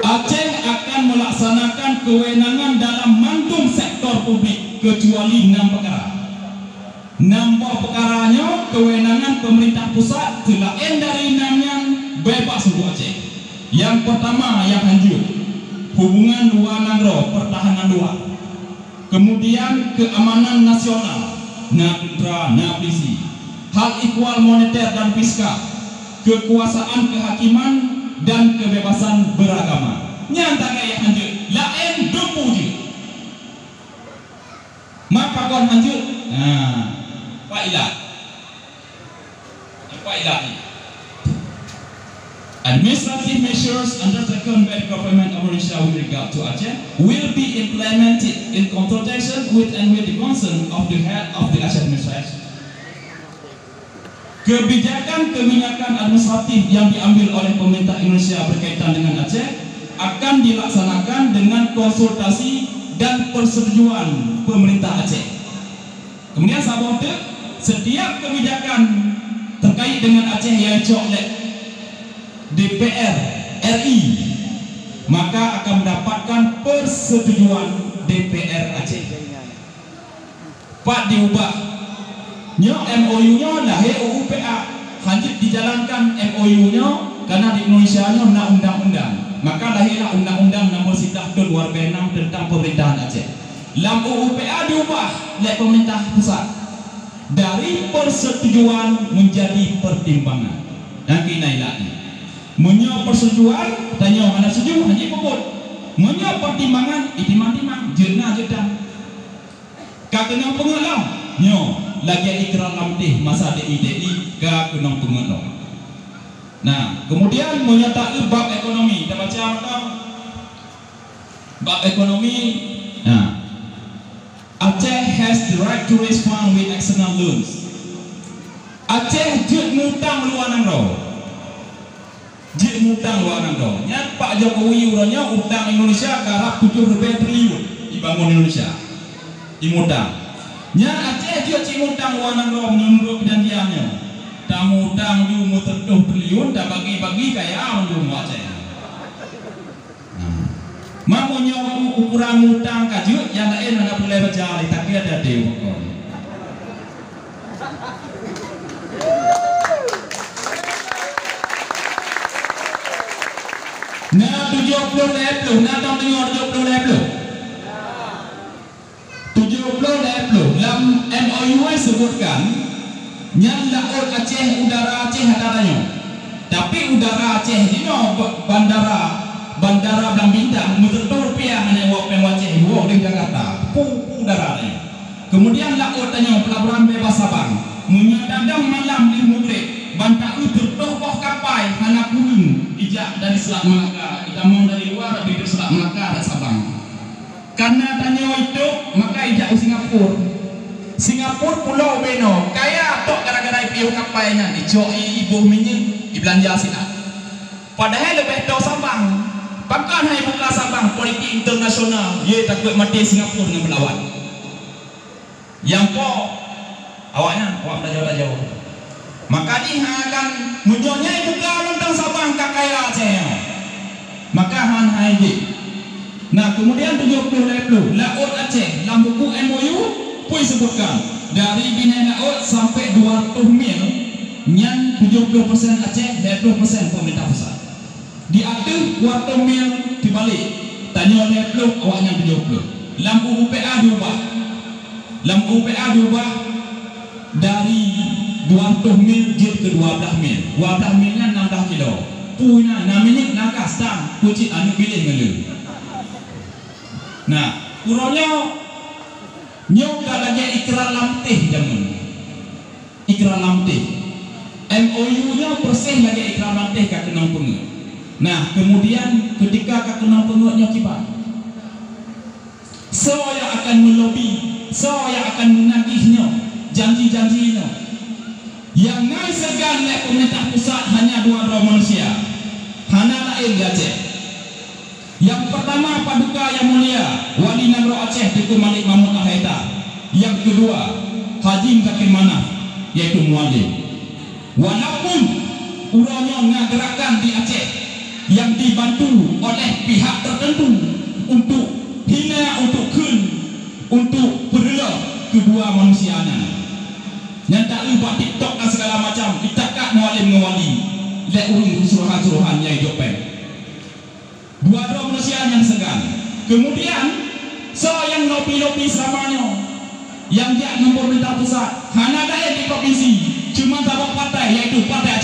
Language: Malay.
Aceh akan melaksanakan kewenangan dalam mandum sektor publik kecuali 6 perkara. 6 perkaranya kewenangan pemerintah pusat selain dari 6-nya bebas untuk Aceh. Yang pertama yang lanjut, hubungan luar negara, pertahanan luar. Kemudian keamanan nasional, tentera, polisi. Hal ihwal moneter dan fiskal, kekuasaan kehakiman dan kebebasan beragama. Nyata yang lanjut, lain dumpu je. Maka kon lanjut. Pak Ilah. Administrative measures undertaken by the government of Malaysia with regard to Aceh will be implemented in consultation with and with the consent of the head of the Aceh administration. Kebijakan administratif yang diambil oleh pemerintah Indonesia berkaitan dengan Aceh akan dilaksanakan dengan konsultasi dan persetujuan pemerintah Aceh. Kemudian sabah itu, setiap kebijakan terkait dengan Aceh yang oleh DPR RI maka akan mendapatkan persetujuan DPR Aceh. Pak diubah MOU-nya lahir UUPA, lanjut dijalankan MOU-nya karena di Indonesia nya nak undang-undang, maka lahirlah Undang-Undang Nomor 1 Tahun 2006 tentang pemerintahan Aceh. Dalam UUPA diubah oleh pemerintah pusat dari persetujuan menjadi pertimbangan. Dan kini lagi, menyo persetujuan tanya mana setuju hanya pokok, menyo pertimbangan itimang-timang jenah jedang. Kakena pengelam nyo lagi ikrar lamtih masa DIDI ke kenong pengelam. Nah, kemudian menyatakan bab ekonomi. Kita baca apa? Bab ekonomi. Nah, Aceh has the right to raise funds with external loans. Aceh jut ngutang luar negara. Jut ngutang luar negara. Nya Pak Jokowi uranya utang Indonesia garap 7 triliun dibangun Indonesia. Dimutang. Nya Aceh jut ngutang luar negara menurut perjanjiannya. Tamu utang di umur 7 triliun dah bagi-bagi kaya untuk Aceh. Mamunya ukuran utang kajut yang lain mana boleh berjalan tapi ada dewa. Nah 70 level, nah tahu dengar 70 level. 70 level dalam MOU sebutkan yang laut Aceh, udara Aceh adaranya. Tapi udara Aceh ini bandara Blang Bintang betul rupiah hanya wak Aceh wak di Jakarta udaranya. Kemudian laut tanya pelabuhan bebas Sabang menyadadang malam di Mugrik bantak itu tokoh kapal hana kuning ijak dari Selat Melaka itamong dari luar di Selat Melaka dan Sabang. Karena tanya itu maka ijak ke Singapura pulau Beno kaya tok gara-gara IPO kapalnya dicoi ibu minyak dibelanja silat. Padahal lebih tahu Sabang. Bahkan hai buka Sabang politik internasional, ye takut mati Singapura dengan berlawan. Yang awak dah jauh. Maka ni akan menyonya buka tentang Sabang kakaya Aceh. Maka han hai je. Nah kemudian 70 level laut Aceh dalam buku MOU pun sebutkan dari bina laut sampai 200 mil yang 70% Aceh, 20% pemerintah pusat. Diatur 200 mil dibalik tanya oleh peluk awaknya 70. Lampu UPA diubah dari 200 mil je ke 12 mil 12 milnya 16 kilo punya namanya naga stang kucing anu pilih ngelu. Nah kurangnya nyok lagi ikrar lamtih jaman ikrar lamtih MOU nya persih lagi ikrar lamtih kat kenang pengen. Nah kemudian ketika kakenang pengutnya kibar saya akan melobi, saya akan menagihnya janji-janjinya yang ngai segan oleh pemerintah pusat hanya dua manusia hana lain di Aceh. Yang pertama Paduka Yang Mulia Wali Negara Aceh Tuku Malik Mahmud Al-Haidar. Yang kedua Haji Zakir Manaf yaitu Mualim. Walaupun urangnya ngagerakan di Aceh yang dibantu oleh pihak tertentu untuk hina, untuk kun, untuk perela kedua manusianya. Yang tak buat TikTok dan segala macam, ditakak mualim-muali lek urung suruhan-suruhan yang jopeng. Dua-dua manusia yang segan. Kemudian so yang lobi-lobi selamanya yang dia pemerintah pusat hana daya di provinsi cuma tabak partai, yaitu Partai